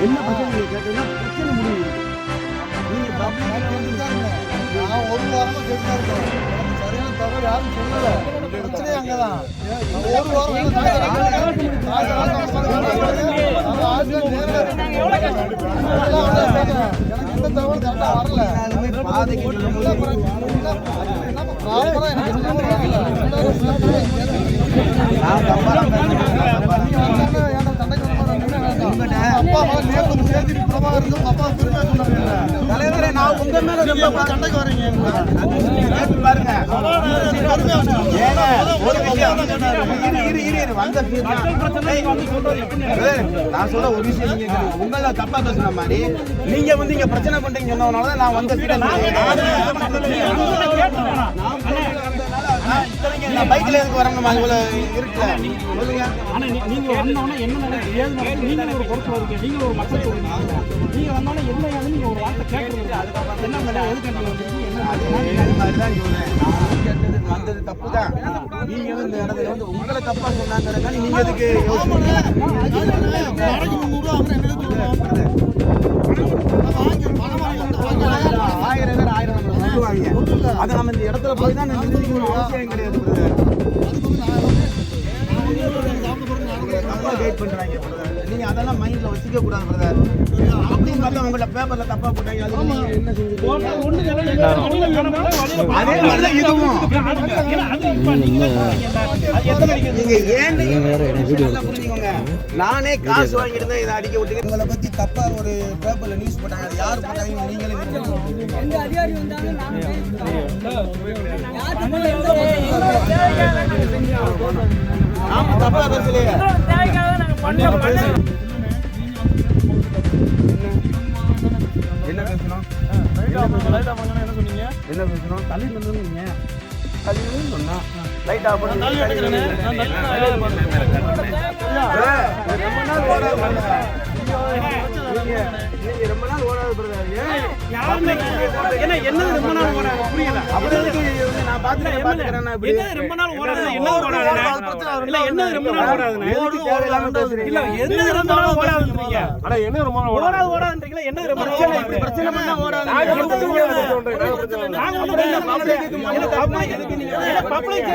என்ன பிரச்சனை கேட்டீங்கன்னா பிரச்சனை முடிவு நீங்க நான் ஒரு வாரமா கேட்டுதான் இருக்கேன். சரியான தகவல் யாரும் சொல்லல. பிரச்சனையே அங்கதான். ஒரு வாரம் எந்த தகவல் கரெக்டா வரல. அப்பா தலைவரே நான் உங்க மேல ரொம்ப சண்டைக்கு வரீங்க பாருங்க. நான் சொல்ல ஒரு விஷயம் உங்கள தப்பா பேசுன மாதிரி நீங்க வந்து இங்க பிரச்சனை பண்றீங்க சொன்னதுனாலதான் நான் வந்த பைக்ல எதுக்கு வரணுமா இவ்வளவு இருக்குல்ல சொல்லுங்க. ஆனா நீங்க வந்தோன்னா என்ன நடக்குது நீங்க ஒரு பொறுப்பு இருக்கீங்க, நீங்க ஒரு மக்கள் சொல்றீங்க. நீங்க வந்தோன்னா என்ன ஏதுன்னு நீங்க ஒரு வார்த்தை கேட்கறது என்ன மேடம் எதுக்கு மாதிரிதான் சொல்றேன். நான் கேட்டது வந்தது தப்பு தான். நீங்க வந்து இந்த இடத்துல வந்து உங்களை தப்பா சொன்னாங்க. நீங்க எதுக்கு ஆயிரம் பேர் ஆயிரம் சொல்லுவாங்க. அதை நம்ம இந்த இடத்துல போய் தான் அவசியம் கிடையாது. தப்பா கைட் பண்றாங்க. நீங்க அதெல்லாம் மைண்ட்ல வச்சுக்க கூடாது பிரதர். அப்படின்னு பார்த்தா உங்களோட பேப்பர்ல தப்பா போட்டாங்க. அது என்ன அதே மாதிரிதான் இதுவும். நீங்க ஏன் புரிஞ்சுக்கோங்க. நானே காசு வாங்கிட்டு தான் இதை அடிக்க விட்டு உங்களை பத்தி தப்பா ஒரு பேப்பர்ல நியூஸ் போட்டாங்க. அது யாரு போட்டாங்க நீங்களே ஆமா தப்பா பேசலையே. என்ன பேசணும் என்ன பேசணும் தள்ளி நின்றுங்க தள்ளி சொன்னா லைட் ஆஃப் பண்ணி ரொம்ப நாள் ஓடாது பிரதர். என்ன ரொம்ப நாள் ஓடாது புரியல. நான் பாத்துக்கிறேன் ரொம்ப நாள் ஓடாது என்ன ஓடாது இல்ல என்ன ரொம்ப நாள் ஓடாதுன்னு இல்ல என்ன ரொம்ப நாள் ஓடாதுன்றீங்க. ஆனா என்ன ரொம்ப நாள் ஓடாது ஓடாதுன்றீங்களா என்ன ரொம்ப நாள் பிரச்சனை பண்ணா ஓடாது. நாங்க ஒண்ணு பப்ளிக்